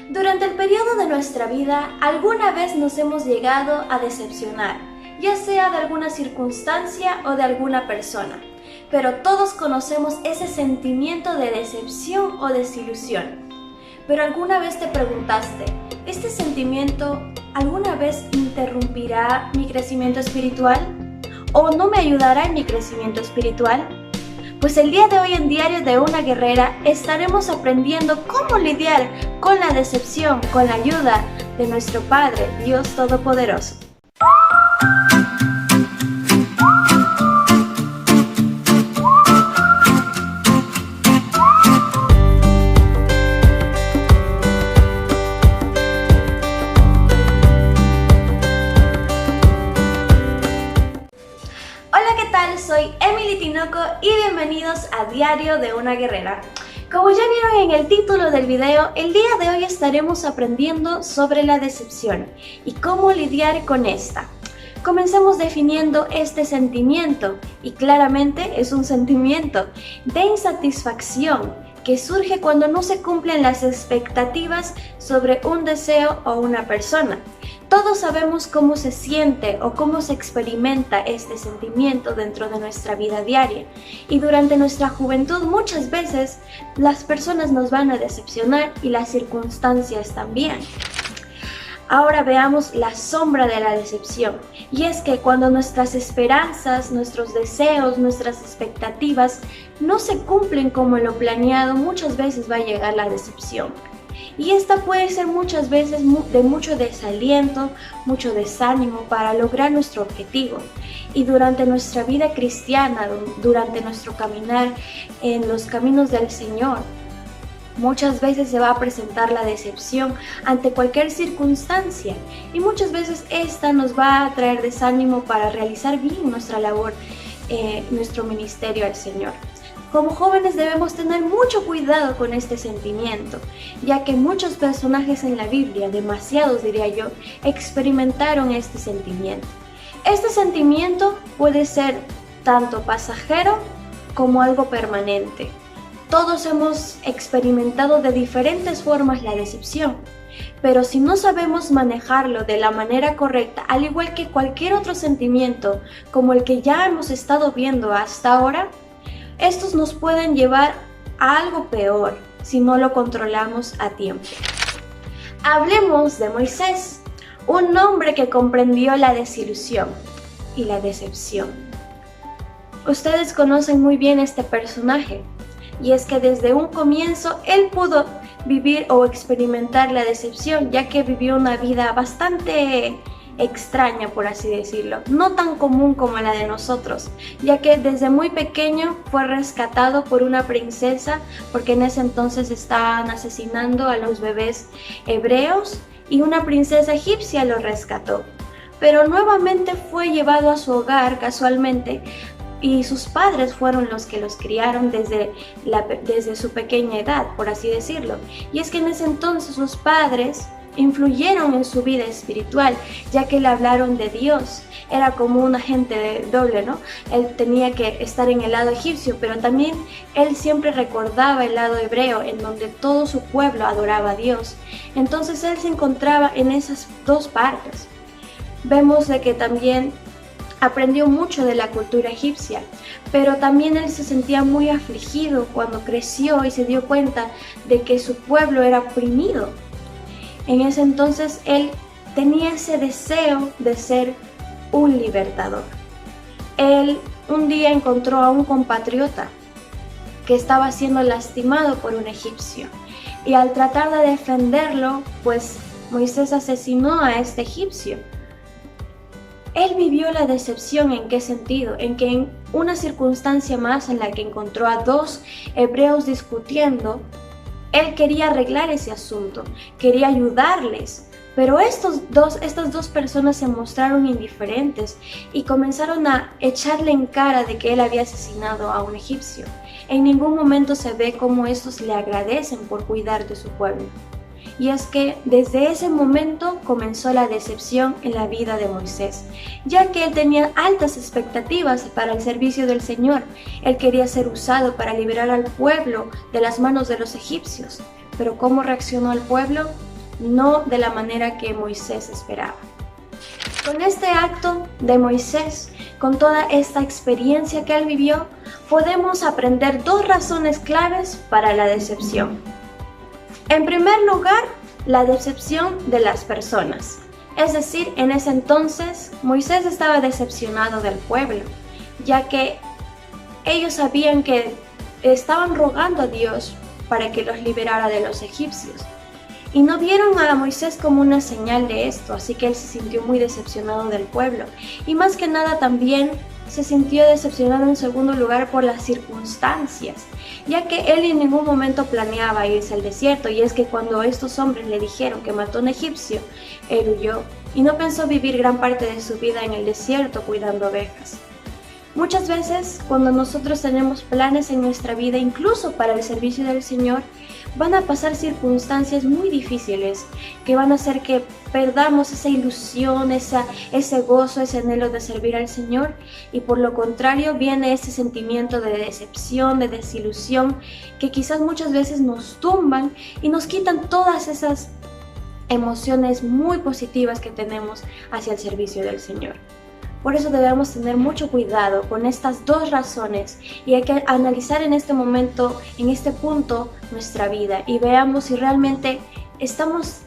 Durante el periodo de nuestra vida, alguna vez nos hemos llegado a decepcionar, ya sea de alguna circunstancia o de alguna persona. Pero todos conocemos ese sentimiento de decepción o desilusión. Pero alguna vez te preguntaste, ¿este sentimiento alguna vez interrumpirá mi crecimiento espiritual? ¿O no me ayudará en mi crecimiento espiritual? Pues el día de hoy en Diario de una Guerrera estaremos aprendiendo cómo lidiar con la decepción con la ayuda de nuestro Padre, Dios Todopoderoso. Soy Emily Tinoco y bienvenidos a Diario de una Guerrera. Como ya vieron en el título del video, el día de hoy estaremos aprendiendo sobre la decepción y cómo lidiar con esta. Comencemos definiendo este sentimiento y claramente es un sentimiento de insatisfacción que surge cuando no se cumplen las expectativas sobre un deseo o una persona. Todos sabemos cómo se siente o cómo se experimenta este sentimiento dentro de nuestra vida diaria. Y durante nuestra juventud muchas veces las personas nos van a decepcionar y las circunstancias también. Ahora veamos la sombra de la decepción. Y es que cuando nuestras esperanzas, nuestros deseos, nuestras expectativas no se cumplen como lo planeado, muchas veces va a llegar la decepción. Y esta puede ser muchas veces de mucho desaliento, mucho desánimo para lograr nuestro objetivo. Y durante nuestra vida cristiana, durante nuestro caminar en los caminos del Señor, muchas veces se va a presentar la decepción ante cualquier circunstancia. Y muchas veces esta nos va a traer desánimo para realizar bien nuestra labor, nuestro ministerio al Señor. Como jóvenes debemos tener mucho cuidado con este sentimiento, ya que muchos personajes en la Biblia, demasiados diría yo, experimentaron este sentimiento. Este sentimiento puede ser tanto pasajero como algo permanente. Todos hemos experimentado de diferentes formas la decepción, pero si no sabemos manejarlo de la manera correcta, al igual que cualquier otro sentimiento como el que ya hemos estado viendo hasta ahora, estos nos pueden llevar a algo peor si no lo controlamos a tiempo. Hablemos de Moisés, un hombre que comprendió la desilusión y la decepción. Ustedes conocen muy bien este personaje, y es que desde un comienzo él pudo vivir o experimentar la decepción, ya que vivió una vida bastante extraña, por así decirlo, no tan común como la de nosotros, ya que desde muy pequeño fue rescatado por una princesa, porque en ese entonces estaban asesinando a los bebés hebreos y una princesa egipcia lo rescató, pero nuevamente fue llevado a su hogar casualmente y sus padres fueron los que los criaron desde su pequeña edad, por así decirlo. Y es que en ese entonces sus padres influyeron en su vida espiritual, ya que le hablaron de Dios. Era como un agente doble, ¿no? Él tenía que estar en el lado egipcio, pero también él siempre recordaba el lado hebreo, en donde todo su pueblo adoraba a Dios. Entonces él se encontraba en esas dos partes. Vemos de que también aprendió mucho de la cultura egipcia, pero también él se sentía muy afligido cuando creció y se dio cuenta de que su pueblo era oprimido. En ese entonces él tenía ese deseo de ser un libertador. Él un día encontró a un compatriota que estaba siendo lastimado por un egipcio, y al tratar de defenderlo, pues Moisés asesinó a este egipcio. Él vivió la decepción. ¿En qué sentido? En que en una circunstancia más en la que encontró a dos hebreos discutiendo, él quería arreglar ese asunto, quería ayudarles, pero estas dos personas se mostraron indiferentes y comenzaron a echarle en cara de que él había asesinado a un egipcio. En ningún momento se ve cómo estos le agradecen por cuidar de su pueblo. Y es que desde ese momento comenzó la decepción en la vida de Moisés, ya que él tenía altas expectativas para el servicio del Señor. Él quería ser usado para liberar al pueblo de las manos de los egipcios. Pero ¿cómo reaccionó el pueblo? no de la manera que Moisés esperaba. Con este acto de Moisés, con toda esta experiencia que él vivió, podemos aprender dos razones claves para la decepción. En primer lugar, la decepción de las personas. Es decir, en ese entonces Moisés estaba decepcionado del pueblo, ya que ellos sabían que estaban rogando a Dios para que los liberara de los egipcios. Y no vieron a Moisés como una señal de esto, así que él se sintió muy decepcionado del pueblo. Y más que nada también se sintió decepcionado en segundo lugar por las circunstancias, ya que él en ningún momento planeaba irse al desierto. Y es que cuando estos hombres le dijeron que mató a un egipcio, él huyó y no pensó vivir gran parte de su vida en el desierto cuidando ovejas. Muchas veces, cuando nosotros tenemos planes en nuestra vida, incluso para el servicio del Señor, van a pasar circunstancias muy difíciles que van a hacer que perdamos esa ilusión, ese gozo, ese anhelo de servir al Señor, y por lo contrario viene ese sentimiento de decepción, de desilusión, que quizás muchas veces nos tumban y nos quitan todas esas emociones muy positivas que tenemos hacia el servicio del Señor. Por eso debemos tener mucho cuidado con estas dos razones y hay que analizar en este momento, en este punto, nuestra vida y veamos si realmente estamos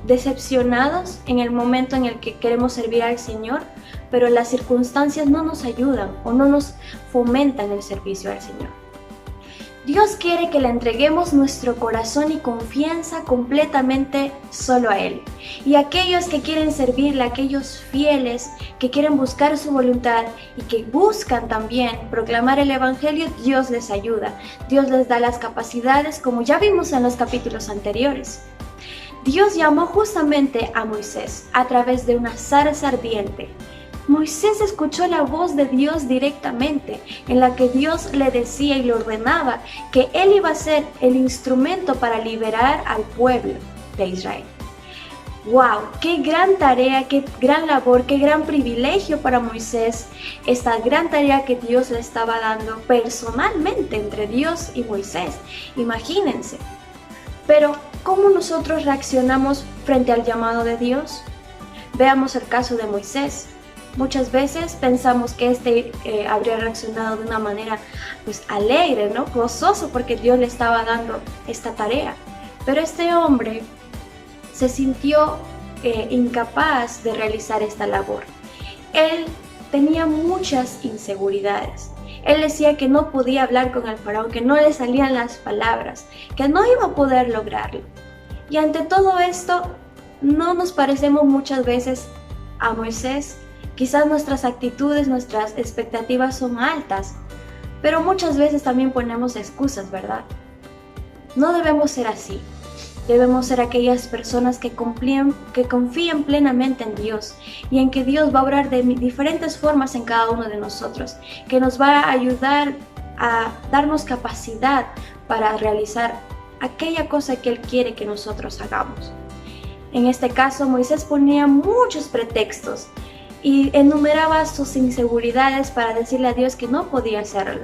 decepcionados en el momento en el que queremos servir al Señor, pero las circunstancias no nos ayudan o no nos fomentan el servicio al Señor. Dios quiere que le entreguemos nuestro corazón y confianza completamente solo a Él. Y aquellos que quieren servirle, aquellos fieles que quieren buscar su voluntad y que buscan también proclamar el Evangelio, Dios les ayuda. Dios les da las capacidades, como ya vimos en los capítulos anteriores. Dios llamó justamente a Moisés a través de una zarza ardiente. Moisés escuchó la voz de Dios directamente, en la que Dios le decía y le ordenaba que él iba a ser el instrumento para liberar al pueblo de Israel. ¡Wow! ¡Qué gran tarea, qué gran labor, qué gran privilegio para Moisés! Esta gran tarea que Dios le estaba dando personalmente entre Dios y Moisés. Imagínense. Pero, ¿cómo nosotros reaccionamos frente al llamado de Dios? Veamos el caso de Moisés. Muchas veces pensamos que habría reaccionado de una manera alegre, ¿no? Gozoso porque Dios le estaba dando esta tarea. Pero este hombre se sintió incapaz de realizar esta labor. Él tenía muchas inseguridades. Él decía que no podía hablar con el faraón, que no le salían las palabras, que no iba a poder lograrlo. Y ante todo esto, no nos parecemos muchas veces a Moisés. Quizás nuestras actitudes, nuestras expectativas son altas, pero muchas veces también ponemos excusas, ¿verdad? No debemos ser así. Debemos ser aquellas personas que confíen plenamente en Dios y en que Dios va a obrar de diferentes formas en cada uno de nosotros, que nos va a ayudar a darnos capacidad para realizar aquella cosa que Él quiere que nosotros hagamos. En este caso, Moisés ponía muchos pretextos y enumeraba sus inseguridades para decirle a Dios que no podía hacerlo.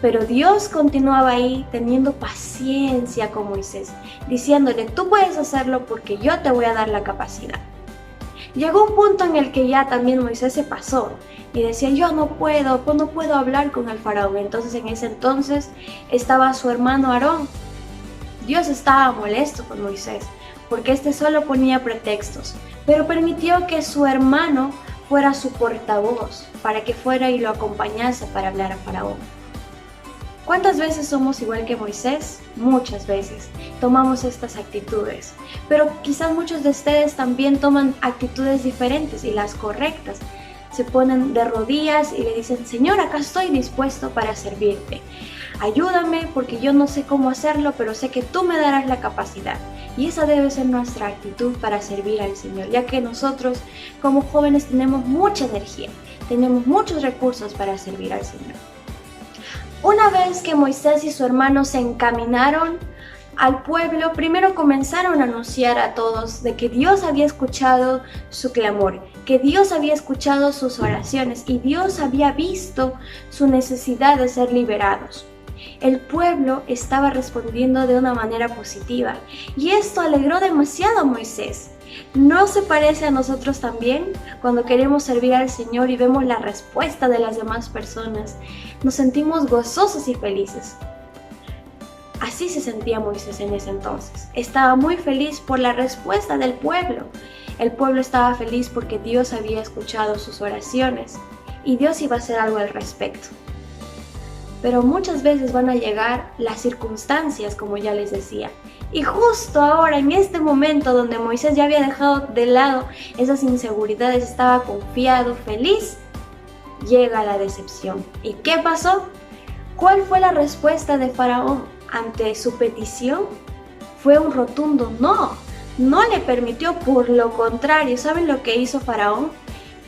Pero Dios continuaba ahí teniendo paciencia con Moisés, diciéndole: tú puedes hacerlo porque yo te voy a dar la capacidad. Llegó un punto en el que ya también Moisés se pasó y decía: yo no puedo hablar con el faraón. Entonces en ese entonces estaba su hermano Aarón. Dios estaba molesto con Moisés porque solo ponía pretextos, pero permitió que su hermano fuera su portavoz, para que fuera y lo acompañase para hablar a Faraón. ¿Cuántas veces somos igual que Moisés? Muchas veces tomamos estas actitudes, pero quizás muchos de ustedes también toman actitudes diferentes y las correctas. Se ponen de rodillas y le dicen: Señor, acá estoy dispuesto para servirte. Ayúdame porque yo no sé cómo hacerlo, pero sé que tú me darás la capacidad. Y esa debe ser nuestra actitud para servir al Señor, ya que nosotros como jóvenes tenemos mucha energía, tenemos muchos recursos para servir al Señor. Una vez que Moisés y su hermano se encaminaron al pueblo, primero comenzaron a anunciar a todos de que Dios había escuchado su clamor, que Dios había escuchado sus oraciones y Dios había visto su necesidad de ser liberados. El pueblo estaba respondiendo de una manera positiva y esto alegró demasiado a Moisés. ¿No se parece a nosotros también cuando queremos servir al Señor y vemos la respuesta de las demás personas? Nos sentimos gozosos y felices. Así se sentía Moisés en ese entonces. Estaba muy feliz por la respuesta del pueblo. El pueblo estaba feliz porque Dios había escuchado sus oraciones y Dios iba a hacer algo al respecto. Pero muchas veces van a llegar las circunstancias, como ya les decía. Y justo ahora, en este momento donde Moisés ya había dejado de lado esas inseguridades, estaba confiado, feliz, llega la decepción. ¿Y qué pasó? ¿Cuál fue la respuesta de Faraón ante su petición? Fue un rotundo no. No le permitió, por lo contrario. ¿Saben lo que hizo Faraón?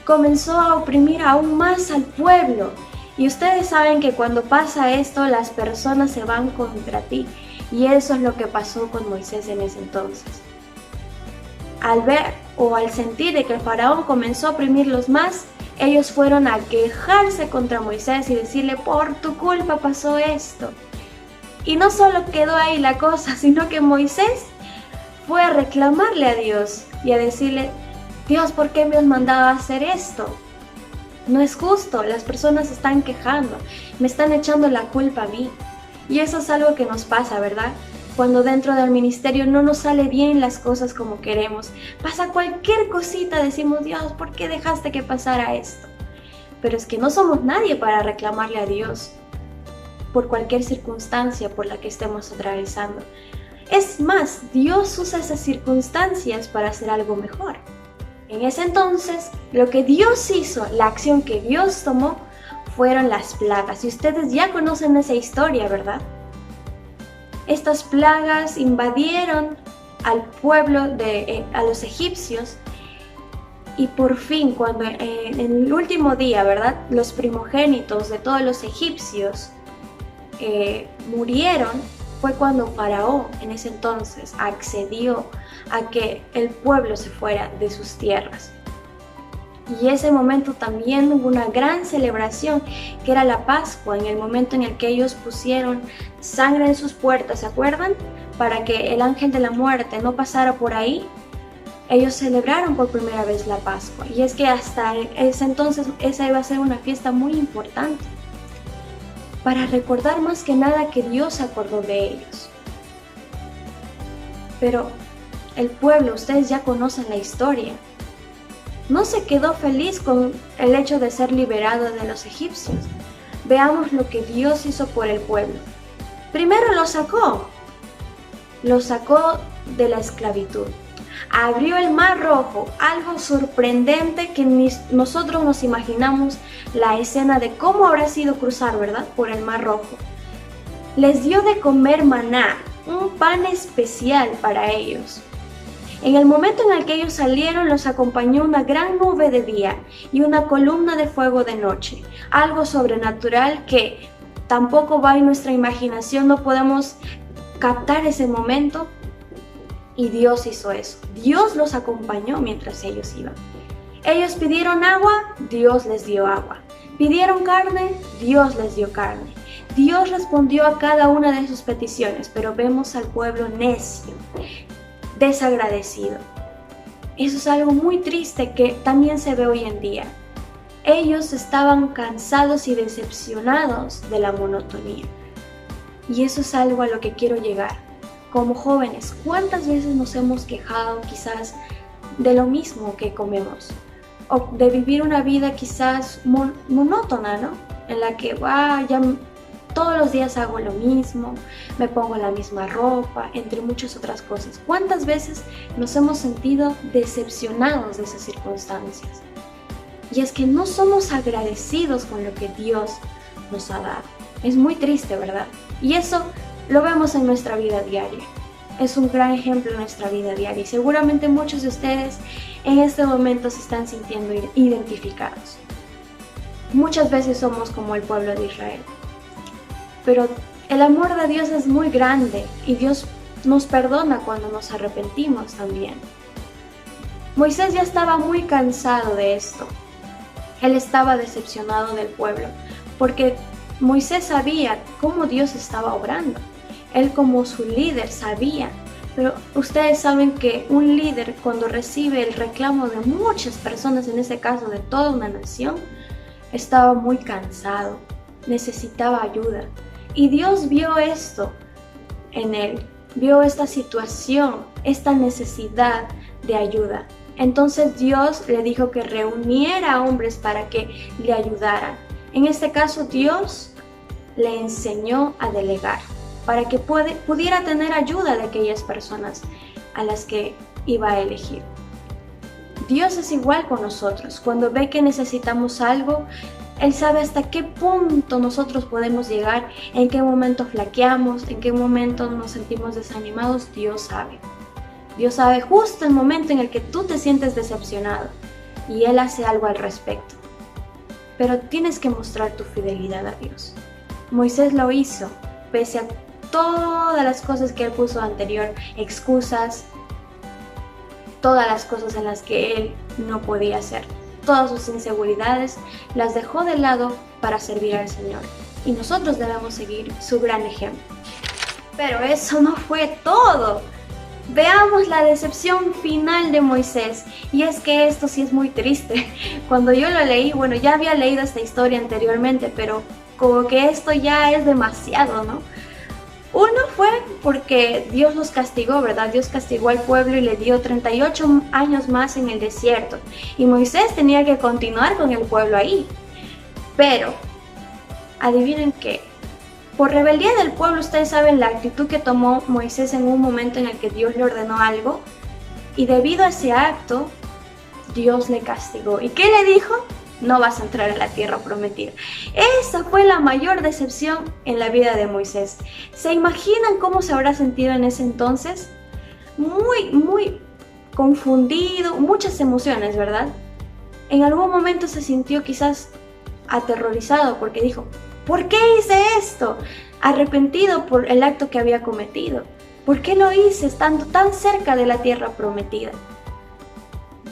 Comenzó a oprimir aún más al pueblo. Y ustedes saben que cuando pasa esto, las personas se van contra ti. Y eso es lo que pasó con Moisés en ese entonces. Al ver o al sentir de que el faraón comenzó a oprimirlos más, ellos fueron a quejarse contra Moisés y decirle: por tu culpa pasó esto. Y no solo quedó ahí la cosa, sino que Moisés fue a reclamarle a Dios y a decirle: Dios, ¿por qué me has mandado a hacer esto? No es justo, las personas se están quejando, me están echando la culpa a mí. Y eso es algo que nos pasa, ¿verdad? Cuando dentro del ministerio no nos sale bien las cosas como queremos, pasa cualquier cosita, decimos: Dios, ¿por qué dejaste que pasara esto? Pero es que no somos nadie para reclamarle a Dios por cualquier circunstancia por la que estemos atravesando. Es más, Dios usa esas circunstancias para hacer algo mejor. En ese entonces, lo que Dios hizo, la acción que Dios tomó, fueron las plagas. Y ustedes ya conocen esa historia, ¿verdad? Estas plagas invadieron al pueblo, a los egipcios. Y por fin, cuando en el último día, ¿verdad?, los primogénitos de todos los egipcios murieron, fue cuando Faraón en ese entonces accedió a que el pueblo se fuera de sus tierras. Y ese momento también hubo una gran celebración, que era la Pascua, en el momento en el que ellos pusieron sangre en sus puertas, ¿se acuerdan? Para que el ángel de la muerte no pasara por ahí. Ellos celebraron por primera vez la Pascua. Y es que hasta ese entonces esa iba a ser una fiesta muy importante, para recordar más que nada que Dios se acordó de ellos. Pero el pueblo, ustedes ya conocen la historia, no se quedó feliz con el hecho de ser liberado de los egipcios. Veamos lo que Dios hizo por el pueblo. Primero lo sacó de la esclavitud. Abrió el Mar Rojo, algo sorprendente que nosotros nos imaginamos la escena de cómo habrá sido cruzar, ¿verdad?, por el Mar Rojo. Les dio de comer maná, un pan especial para ellos. En el momento en el que ellos salieron, los acompañó una gran nube de día y una columna de fuego de noche, algo sobrenatural que tampoco va en nuestra imaginación, no podemos captar ese momento. Y Dios hizo eso. Dios los acompañó mientras ellos iban. Ellos pidieron agua, Dios les dio agua. Pidieron carne, Dios les dio carne. Dios respondió a cada una de sus peticiones, pero vemos al pueblo necio, desagradecido. Eso es algo muy triste que también se ve hoy en día. Ellos estaban cansados y decepcionados de la monotonía. Y eso es algo a lo que quiero llegar. Como jóvenes, ¿cuántas veces nos hemos quejado quizás de lo mismo que comemos? O de vivir una vida quizás monótona, ¿no? En la que ya todos los días hago lo mismo, me pongo la misma ropa, entre muchas otras cosas. ¿Cuántas veces nos hemos sentido decepcionados de esas circunstancias? Y es que no somos agradecidos con lo que Dios nos ha dado. Es muy triste, ¿verdad? Y eso lo vemos en nuestra vida diaria. Es un gran ejemplo en nuestra vida diaria. Y seguramente muchos de ustedes en este momento se están sintiendo identificados. Muchas veces somos como el pueblo de Israel. Pero el amor de Dios es muy grande y Dios nos perdona cuando nos arrepentimos también. Moisés ya estaba muy cansado de esto. Él estaba decepcionado del pueblo porque Moisés sabía cómo Dios estaba obrando. Él como su líder sabía. Pero ustedes saben que un líder, cuando recibe el reclamo de muchas personas, en este caso de toda una nación, estaba muy cansado, necesitaba ayuda. Y Dios vio esto en él, vio esta situación, esta necesidad de ayuda. Entonces Dios le dijo que reuniera a hombres para que le ayudaran. En este caso, Dios le enseñó a delegar para que pudiera tener ayuda de aquellas personas a las que iba a elegir. Dios es igual con nosotros. Cuando ve que necesitamos algo, Él sabe hasta qué punto nosotros podemos llegar, en qué momento flaqueamos, en qué momento nos sentimos desanimados. Dios sabe. Dios sabe justo el momento en el que tú te sientes decepcionado y Él hace algo al respecto. Pero tienes que mostrar tu fidelidad a Dios. Moisés lo hizo, pese a todas las cosas que él puso anterior, excusas, todas las cosas en las que él no podía hacer. Todas sus inseguridades las dejó de lado para servir al Señor. Y nosotros debemos seguir su gran ejemplo. Pero eso no fue todo. Veamos la decepción final de Moisés. Y es que esto sí es muy triste. Cuando yo lo leí, bueno, ya había leído esta historia anteriormente, pero como que esto ya es demasiado, ¿no? Uno fue porque Dios los castigó, ¿verdad? Dios castigó al pueblo y le dio 38 años más en el desierto. Y Moisés tenía que continuar con el pueblo ahí. Pero, adivinen qué. Por rebeldía del pueblo, ustedes saben la actitud que tomó Moisés en un momento en el que Dios le ordenó algo. Y debido a ese acto, Dios le castigó. ¿Y qué le dijo? No vas a entrar a la tierra prometida. Esa fue la mayor decepción en la vida de Moisés. ¿Se imaginan cómo se habrá sentido en ese entonces? Muy confundido, muchas emociones, ¿verdad? En algún momento se sintió quizás aterrorizado porque dijo, ¿por qué hice esto? Arrepentido por el acto que había cometido. ¿Por qué lo hice estando tan cerca de la tierra prometida?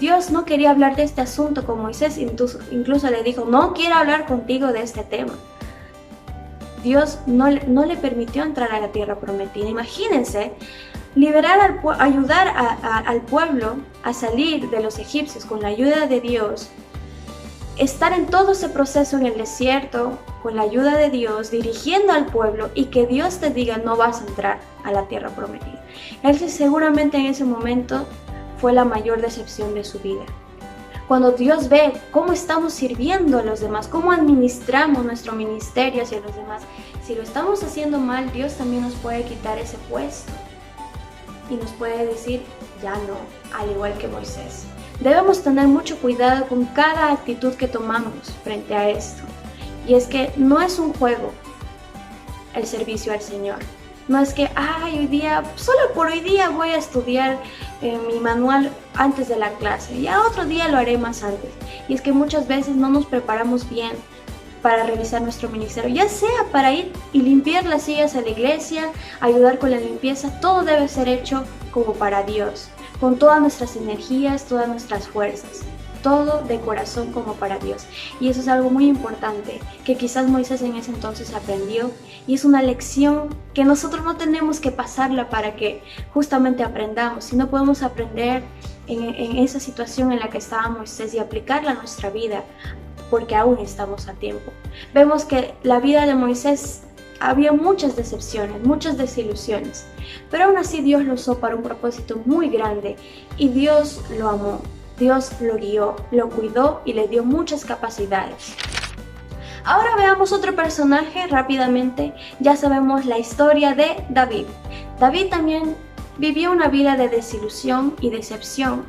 Dios no quería hablar de este asunto con Moisés, incluso le dijo, no quiero hablar contigo de este tema. Dios no le permitió entrar a la tierra prometida. Imagínense, ayudar al pueblo a salir de los egipcios con la ayuda de Dios, estar en todo ese proceso en el desierto, con la ayuda de Dios, dirigiendo al pueblo y que Dios te diga no vas a entrar a la tierra prometida. Él seguramente en ese momento fue la mayor decepción de su vida. Cuando Dios ve cómo estamos sirviendo a los demás, cómo administramos nuestro ministerio hacia los demás, si lo estamos haciendo mal, Dios también nos puede quitar ese puesto y nos puede decir, ya no, al igual que Moisés. Debemos tener mucho cuidado con cada actitud que tomamos frente a esto. Y es que no es un juego el servicio al Señor. No es que, hoy día, solo por hoy día voy a estudiar mi manual antes de la clase. Ya otro día lo haré más antes. Y es que muchas veces no nos preparamos bien para realizar nuestro ministerio. Ya sea para ir y limpiar las sillas a la iglesia, ayudar con la limpieza. Todo debe ser hecho como para Dios. Con todas nuestras energías, todas nuestras fuerzas. Todo de corazón como para Dios. Y eso es algo muy importante que quizás Moisés en ese entonces aprendió, y es una lección que nosotros no tenemos que pasarla para que justamente aprendamos, sino podemos aprender en esa situación en la que estaba Moisés y aplicarla a nuestra vida, porque aún estamos a tiempo. Vemos que la vida de Moisés había muchas decepciones, muchas desilusiones, pero aún así Dios lo usó para un propósito muy grande y Dios lo amó. Dios lo guió, lo cuidó y le dio muchas capacidades. Ahora veamos otro personaje rápidamente. Ya sabemos la historia de David. David también vivió una vida de desilusión y decepción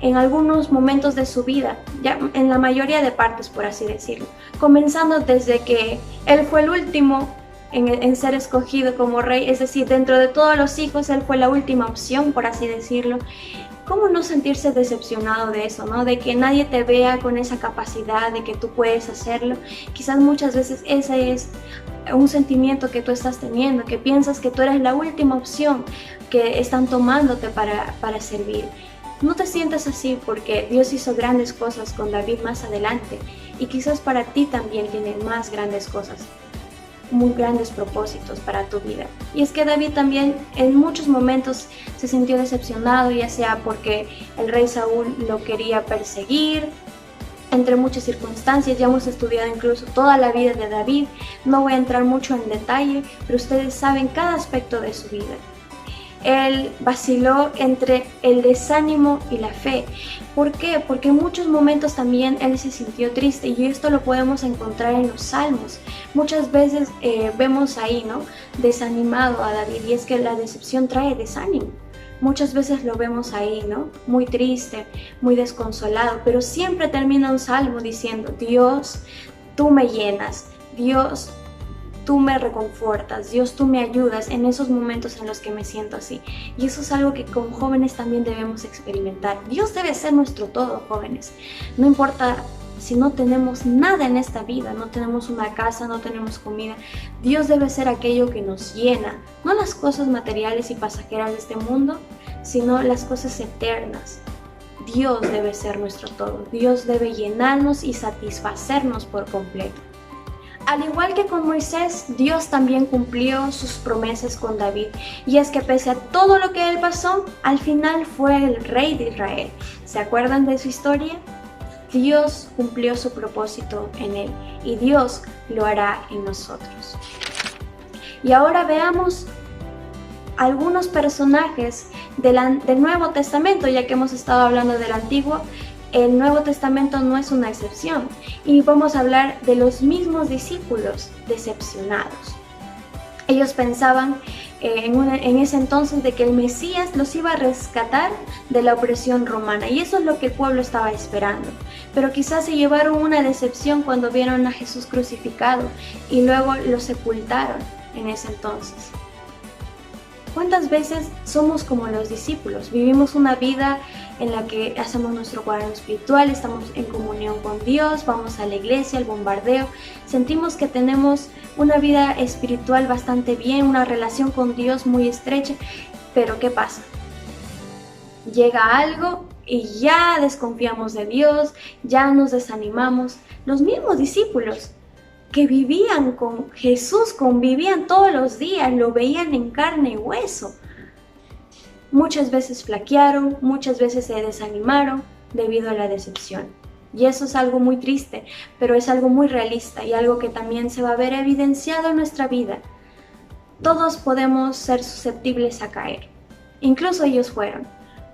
en algunos momentos de su vida, ya en la mayoría de partes, por así decirlo. Comenzando desde que él fue el último en ser escogido como rey, es decir, dentro de todos los hijos, él fue la última opción, por así decirlo. ¿Cómo no sentirse decepcionado de eso, ¿no? De que nadie te vea con esa capacidad, de que tú puedes hacerlo. Quizás muchas veces ese es un sentimiento que tú estás teniendo, que piensas que tú eres la última opción que están tomándote para servir. No te sientas así, porque Dios hizo grandes cosas con David más adelante y quizás para ti también tiene más grandes cosas. muy grandes propósitos para tu vida. Y es que David también en muchos momentos se sintió decepcionado, ya sea porque el rey Saúl lo quería perseguir, entre muchas circunstancias. Ya hemos estudiado incluso toda la vida de David, no voy a entrar mucho en detalle, pero ustedes saben cada aspecto de su vida. Él vaciló entre el desánimo y la fe. ¿Por qué? Porque en muchos momentos también él se sintió triste, y esto lo podemos encontrar en los salmos. Muchas veces vemos ahí, ¿no?, desanimado a David, y es que la decepción trae desánimo. Muchas veces lo vemos ahí, ¿no?, muy triste, muy desconsolado, pero siempre termina un salmo diciendo: Dios, tú me llenas, Dios, tú me reconfortas, Dios, tú me ayudas en esos momentos en los que me siento así. Y eso es algo que como jóvenes también debemos experimentar. Dios debe ser nuestro todo, jóvenes. No importa si no tenemos nada en esta vida, no tenemos una casa, no tenemos comida, Dios debe ser aquello que nos llena, no las cosas materiales y pasajeras de este mundo, sino las cosas eternas. Dios debe ser nuestro todo, Dios debe llenarnos y satisfacernos por completo. Al igual que con Moisés, Dios también cumplió sus promesas con David, y es que pese a todo lo que él pasó, al final fue el rey de Israel. ¿Se acuerdan de su historia? Dios cumplió su propósito en él, y Dios lo hará en nosotros. Y ahora veamos algunos personajes del Nuevo Testamento, ya que hemos estado hablando del Antiguo. El Nuevo Testamento no es una excepción, y vamos a hablar de los mismos discípulos decepcionados. Ellos pensaban en ese entonces de que el Mesías los iba a rescatar de la opresión romana, y eso es lo que el pueblo estaba esperando. Pero quizás se llevaron una decepción cuando vieron a Jesús crucificado y luego lo sepultaron en ese entonces. ¿Cuántas veces somos como los discípulos? Vivimos una vida en la que hacemos nuestro cuaderno espiritual, estamos en comunión con Dios, vamos a la iglesia, al bombardeo, sentimos que tenemos una vida espiritual bastante bien, una relación con Dios muy estrecha, pero ¿qué pasa? Llega algo y ya desconfiamos de Dios, ya nos desanimamos. Los mismos discípulos que vivían con Jesús, convivían todos los días, lo veían en carne y hueso, muchas veces flaquearon, muchas veces se desanimaron debido a la decepción. Y eso es algo muy triste, pero es algo muy realista y algo que también se va a ver evidenciado en nuestra vida. Todos podemos ser susceptibles a caer, incluso ellos fueron,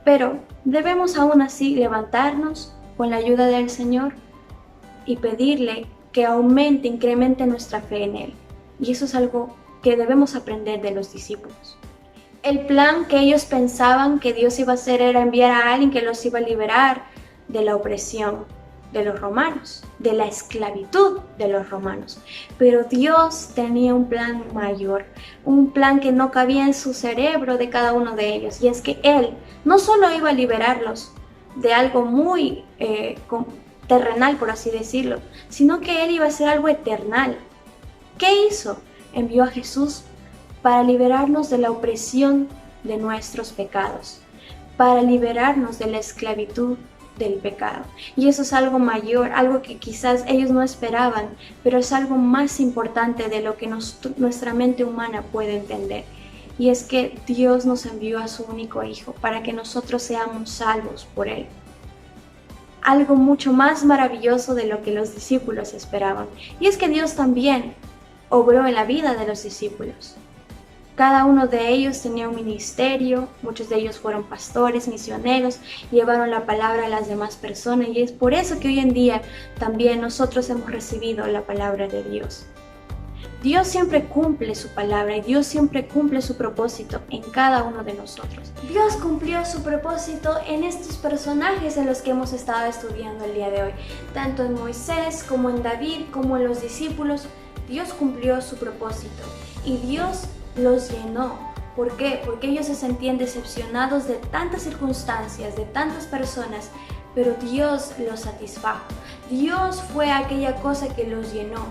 pero debemos aún así levantarnos con la ayuda del Señor y pedirle que aumente, incremente nuestra fe en Él. Y eso es algo que debemos aprender de los discípulos. El plan que ellos pensaban que Dios iba a hacer era enviar a alguien que los iba a liberar de la opresión de los romanos, de la esclavitud de los romanos. Pero Dios tenía un plan mayor, un plan que no cabía en su cerebro de cada uno de ellos. Y es que Él no solo iba a liberarlos de algo muy terrenal, por así decirlo, sino que Él iba a hacer algo eternal. ¿Qué hizo? Envió a Jesús para liberarnos de la opresión de nuestros pecados, para liberarnos de la esclavitud del pecado. Y eso es algo mayor, algo que quizás ellos no esperaban, pero es algo más importante de lo que nuestra mente humana puede entender. Y es que Dios nos envió a su único Hijo para que nosotros seamos salvos por Él. Algo mucho más maravilloso de lo que los discípulos esperaban. Y es que Dios también obró en la vida de los discípulos. Cada uno de ellos tenía un ministerio, muchos de ellos fueron pastores, misioneros, llevaron la palabra a las demás personas, y es por eso que hoy en día también nosotros hemos recibido la palabra de Dios. Dios siempre cumple su palabra y Dios siempre cumple su propósito en cada uno de nosotros. Dios cumplió su propósito en estos personajes en los que hemos estado estudiando el día de hoy, tanto en Moisés como en David, como en los discípulos. Dios cumplió su propósito y Dios los llenó. ¿Por qué? Porque ellos se sentían decepcionados de tantas circunstancias, de tantas personas, pero Dios los satisfajo. Dios fue aquella cosa que los llenó,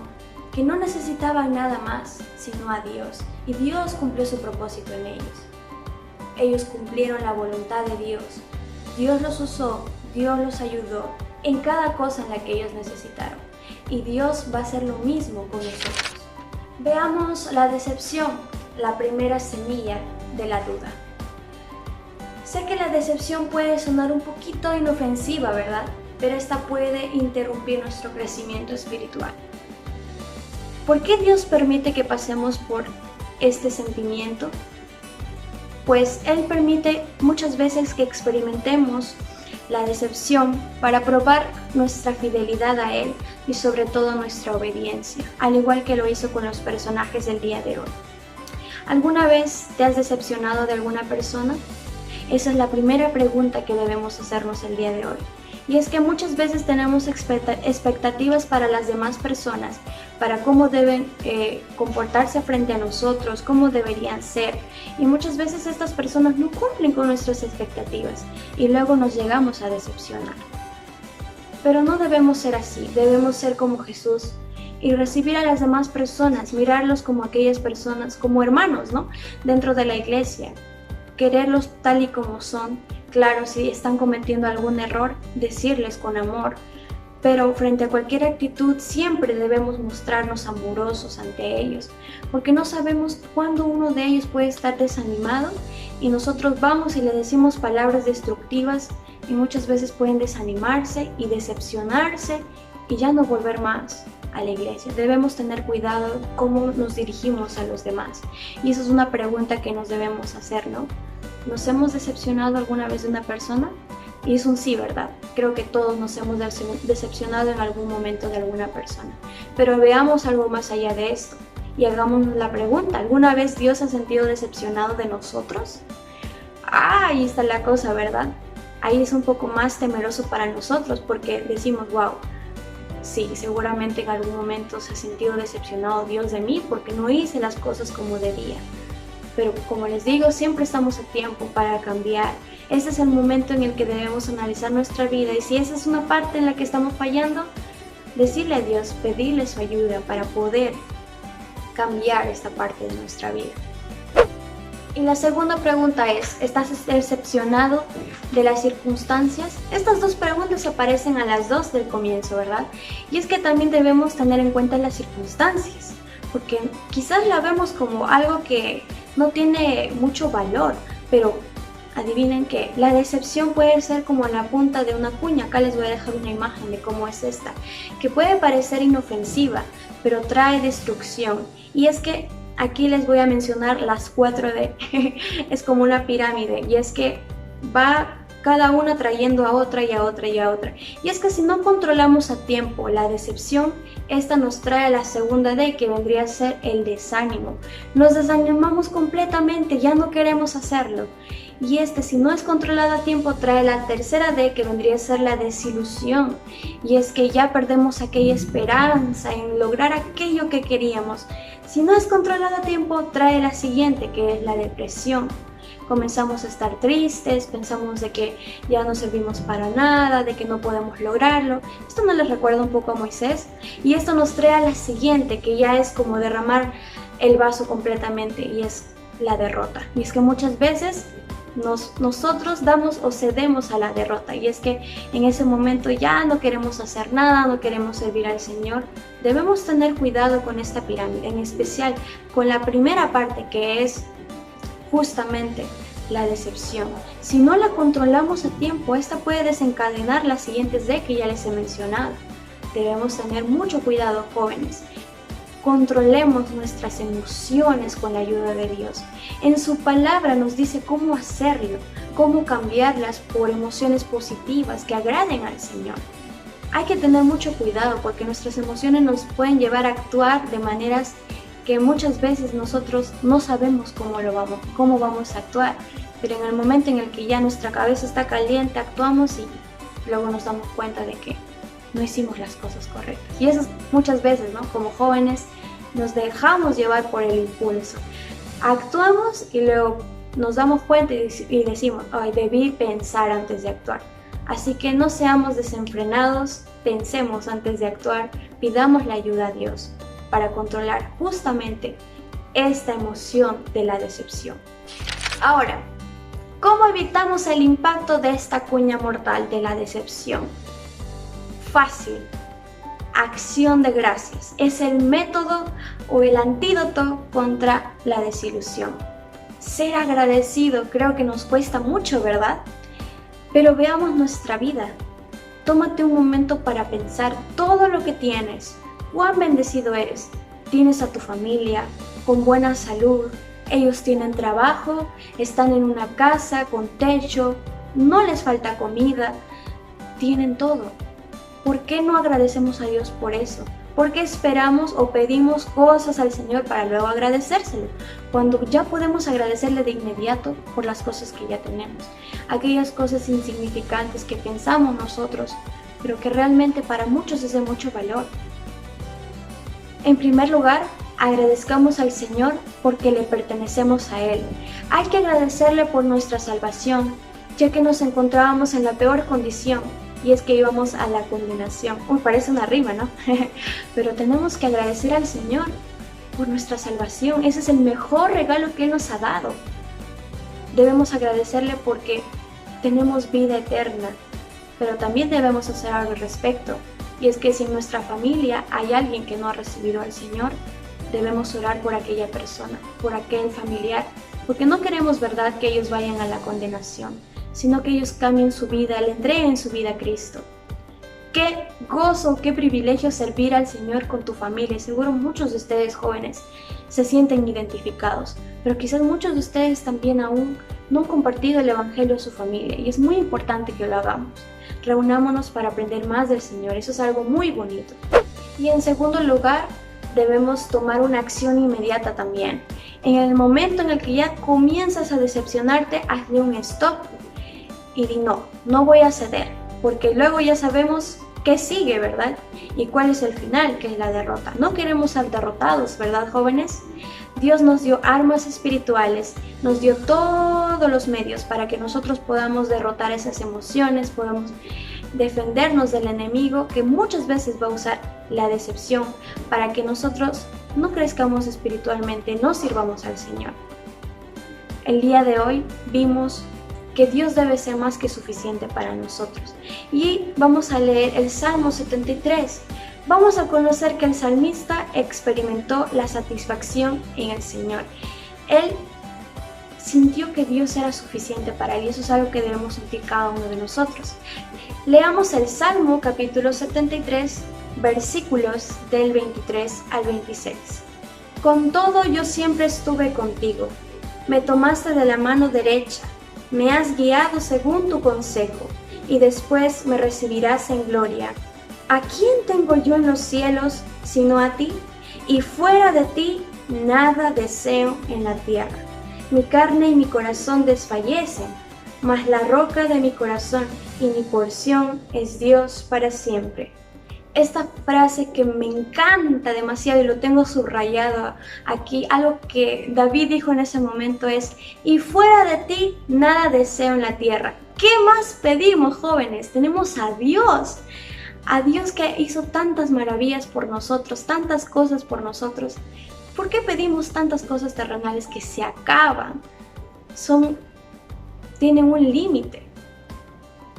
que no necesitaban nada más sino a Dios, y Dios cumplió su propósito en ellos. Ellos cumplieron la voluntad de Dios. Dios los usó, Dios los ayudó en cada cosa en la que ellos necesitaron, y Dios va a hacer lo mismo con nosotros. Veamos la decepción, la primera semilla de la duda. Sé que la decepción puede sonar un poquito inofensiva, ¿verdad? Pero esta puede interrumpir nuestro crecimiento espiritual. ¿Por qué Dios permite que pasemos por este sentimiento? Pues Él permite muchas veces que experimentemos la decepción para probar nuestra fidelidad a Él y sobre todo nuestra obediencia, al igual que lo hizo con los personajes del día de hoy. ¿Alguna vez te has decepcionado de alguna persona? Esa es la primera pregunta que debemos hacernos el día de hoy. Y es que muchas veces tenemos expectativas para las demás personas, para cómo deben comportarse frente a nosotros, cómo deberían ser. Y muchas veces estas personas no cumplen con nuestras expectativas y luego nos llegamos a decepcionar. Pero no debemos ser así, debemos ser como Jesús y recibir a las demás personas, mirarlos como aquellas personas, como hermanos, ¿no? Dentro de la iglesia, quererlos tal y como son. Claro, si están cometiendo algún error, decirles con amor, pero frente a cualquier actitud siempre debemos mostrarnos amorosos ante ellos, porque no sabemos cuándo uno de ellos puede estar desanimado y nosotros vamos y le decimos palabras destructivas y muchas veces pueden desanimarse y decepcionarse y ya no volver más a la iglesia. Debemos tener cuidado cómo nos dirigimos a los demás y esa es una pregunta que nos debemos hacer, ¿no? ¿Nos hemos decepcionado alguna vez de una persona? Y es un sí, ¿verdad? Creo que todos nos hemos decepcionado en algún momento de alguna persona. Pero veamos algo más allá de esto y hagámonos la pregunta, ¿alguna vez Dios ha sentido decepcionado de nosotros? Ahí está la cosa, ¿verdad? Ahí es un poco más temeroso para nosotros porque decimos, wow, sí, seguramente en algún momento se ha sentido decepcionado Dios de mí porque no hice las cosas como debía. Pero como les digo, siempre estamos a tiempo para cambiar. Ese es el momento en el que debemos analizar nuestra vida y si esa es una parte en la que estamos fallando, decirle a Dios, pedirle su ayuda para poder cambiar esta parte de nuestra vida. Y la segunda pregunta es, ¿estás decepcionado de las circunstancias? Estas dos preguntas aparecen a las dos del comienzo, ¿verdad? Y es que también debemos tener en cuenta las circunstancias, porque quizás la vemos como algo que no tiene mucho valor, pero adivinen que la decepción puede ser como la punta de una cuña. Acá les voy a dejar una imagen de cómo es esta, que puede parecer inofensiva, pero trae destrucción. Y es que aquí les voy a mencionar las 4D, es como una pirámide, y es que va cada una trayendo a otra y a otra y a otra. Y es que si no controlamos a tiempo la decepción, esta nos trae a la segunda D, que vendría a ser el desánimo. Nos desanimamos completamente, ya no queremos hacerlo. Y si no es controlado a tiempo, trae la tercera D, que vendría a ser la desilusión. Y es que ya perdemos aquella esperanza en lograr aquello que queríamos. Si no es controlado a tiempo, trae la siguiente, que es la depresión. Comenzamos a estar tristes, pensamos de que ya no servimos para nada, de que no podemos lograrlo. Esto nos les recuerda un poco a Moisés y esto nos trae a la siguiente, que ya es como derramar el vaso completamente y es la derrota. Y es que muchas veces nosotros damos o cedemos a la derrota y es que en ese momento ya no queremos hacer nada, no queremos servir al Señor. Debemos tener cuidado con esta pirámide, en especial con la primera parte, que es justamente la decepción. Si no la controlamos a tiempo, esta puede desencadenar las siguientes D que ya les he mencionado. Debemos tener mucho cuidado, jóvenes. Controlemos nuestras emociones con la ayuda de Dios. En su palabra nos dice cómo hacerlo, cómo cambiarlas por emociones positivas que agraden al Señor. Hay que tener mucho cuidado porque nuestras emociones nos pueden llevar a actuar de maneras que muchas veces nosotros no sabemos cómo vamos a actuar, pero en el momento en el que ya nuestra cabeza está caliente, actuamos y luego nos damos cuenta de que no hicimos las cosas correctas. Y eso muchas veces, ¿no? Como jóvenes nos dejamos llevar por el impulso. Actuamos y luego nos damos cuenta y decimos, ay, debí pensar antes de actuar. Así que no seamos desenfrenados, pensemos antes de actuar, pidamos la ayuda a Dios para controlar justamente esta emoción de la decepción. Ahora, ¿cómo evitamos el impacto de esta cuña mortal de la decepción? Fácil. acción de gracias. Es el método o el antídoto contra la desilusión. Ser agradecido creo que nos cuesta mucho, ¿verdad? Pero veamos nuestra vida. Tómate un momento para pensar todo lo que tienes. Cuán bendecido eres. Tienes a tu familia con buena salud. Ellos tienen trabajo, están en una casa con techo, no les falta comida, tienen todo. ¿Por qué no agradecemos a Dios por eso? ¿Por qué esperamos o pedimos cosas al Señor para luego agradecérselo? Cuando ya podemos agradecerle de inmediato por las cosas que ya tenemos. Aquellas cosas insignificantes que pensamos nosotros, pero que realmente para muchos es de mucho valor. En primer lugar, agradezcamos al Señor porque le pertenecemos a Él. Hay que agradecerle por nuestra salvación, ya que nos encontrábamos en la peor condición, y es que íbamos a la condenación. Parece una rima, ¿no? Pero tenemos que agradecer al Señor por nuestra salvación. Ese es el mejor regalo que Él nos ha dado. Debemos agradecerle porque tenemos vida eterna, pero también debemos hacer algo al respecto. Y es que si en nuestra familia hay alguien que no ha recibido al Señor, debemos orar por aquella persona, por aquel familiar, porque no queremos, ¿verdad?, que ellos vayan a la condenación, sino que ellos cambien su vida, le entreguen su vida a Cristo. Qué gozo, qué privilegio servir al Señor con tu familia. Seguro muchos de ustedes jóvenes se sienten identificados, pero quizás muchos de ustedes también aún no han compartido el Evangelio a su familia, y es muy importante que lo hagamos. Reunámonos para aprender más del Señor, eso es algo muy bonito. Y en segundo lugar, debemos tomar una acción inmediata también. En el momento en el que ya comienzas a decepcionarte, hazle un stop y di no voy a ceder, porque luego ya sabemos qué sigue, ¿verdad? Y cuál es el final, que es la derrota. No queremos ser derrotados, ¿verdad, jóvenes? Dios nos dio armas espirituales, nos dio todos los medios para que nosotros podamos derrotar esas emociones, podamos defendernos del enemigo que muchas veces va a usar la decepción para que nosotros no crezcamos espiritualmente, no sirvamos al Señor. El día de hoy vimos que Dios debe ser más que suficiente para nosotros. Y vamos a leer el Salmo 73. Vamos a conocer que el salmista experimentó la satisfacción en el Señor. Él sintió que Dios era suficiente para él, y eso es algo que debemos sentir cada uno de nosotros. Leamos el Salmo capítulo 73, versículos del 23 al 26. Con todo yo siempre estuve contigo, me tomaste de la mano derecha, me has guiado según tu consejo, y después me recibirás en gloria. ¿A quién tengo yo en los cielos sino a ti? Y fuera de ti nada deseo en la tierra. Mi carne y mi corazón desfallecen, mas la roca de mi corazón y mi porción es Dios para siempre. Esta frase que me encanta demasiado y lo tengo subrayado aquí, algo que David dijo en ese momento es: y fuera de ti nada deseo en la tierra. ¿Qué más pedimos, jóvenes? Tenemos a Dios que hizo tantas maravillas por nosotros, tantas cosas por nosotros. ¿Por qué pedimos tantas cosas terrenales que se acaban? Tienen un límite.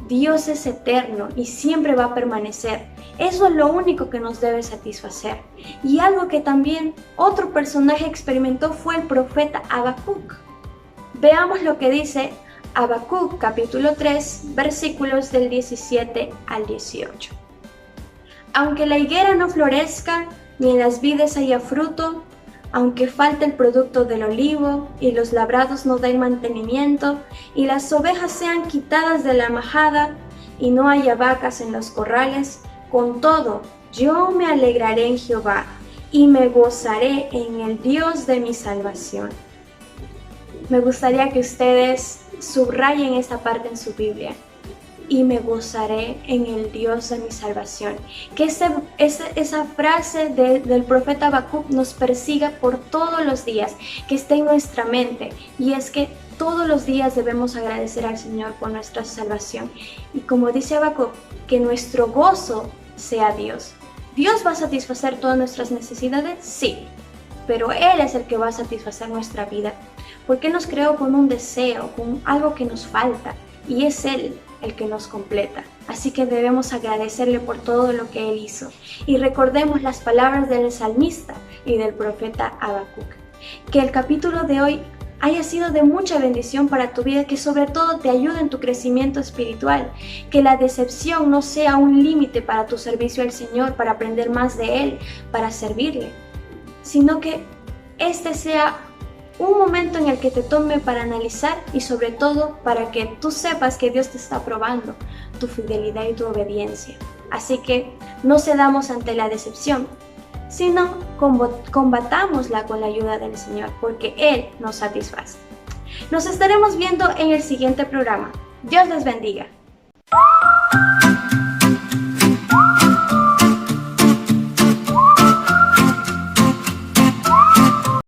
Dios es eterno y siempre va a permanecer. Eso es lo único que nos debe satisfacer. Y algo que también otro personaje experimentó fue el profeta Habacuc. Veamos lo que dice Habacuc capítulo 3, versículos del 17 al 18. Aunque la higuera no florezca, ni en las vides haya fruto, aunque falte el producto del olivo, y los labrados no den mantenimiento, y las ovejas sean quitadas de la majada, y no haya vacas en los corrales, con todo, yo me alegraré en Jehová, y me gozaré en el Dios de mi salvación. Me gustaría que ustedes subrayen esta parte en su Biblia. Y me gozaré en el Dios de mi salvación. Que esa frase del profeta Habacuc nos persiga por todos los días, que esté en nuestra mente. Y es que todos los días debemos agradecer al Señor por nuestra salvación. Y como dice Habacuc, que nuestro gozo sea Dios. ¿Dios va a satisfacer todas nuestras necesidades? Sí, pero Él es el que va a satisfacer nuestra vida. Porque Él nos creó con un deseo, con algo que nos falta. Y es Él el que nos completa. Así que debemos agradecerle por todo lo que Él hizo. Y recordemos las palabras del salmista y del profeta Habacuc. Que el capítulo de hoy haya sido de mucha bendición para tu vida, que sobre todo te ayude en tu crecimiento espiritual, que la decepción no sea un límite para tu servicio al Señor, para aprender más de Él, para servirle, sino que este sea un momento en el que te tome para analizar y sobre todo para que tú sepas que Dios te está probando tu fidelidad y tu obediencia. Así que no cedamos ante la decepción, sino combatámosla con la ayuda del Señor, porque Él nos satisface. Nos estaremos viendo en el siguiente programa. Dios les bendiga.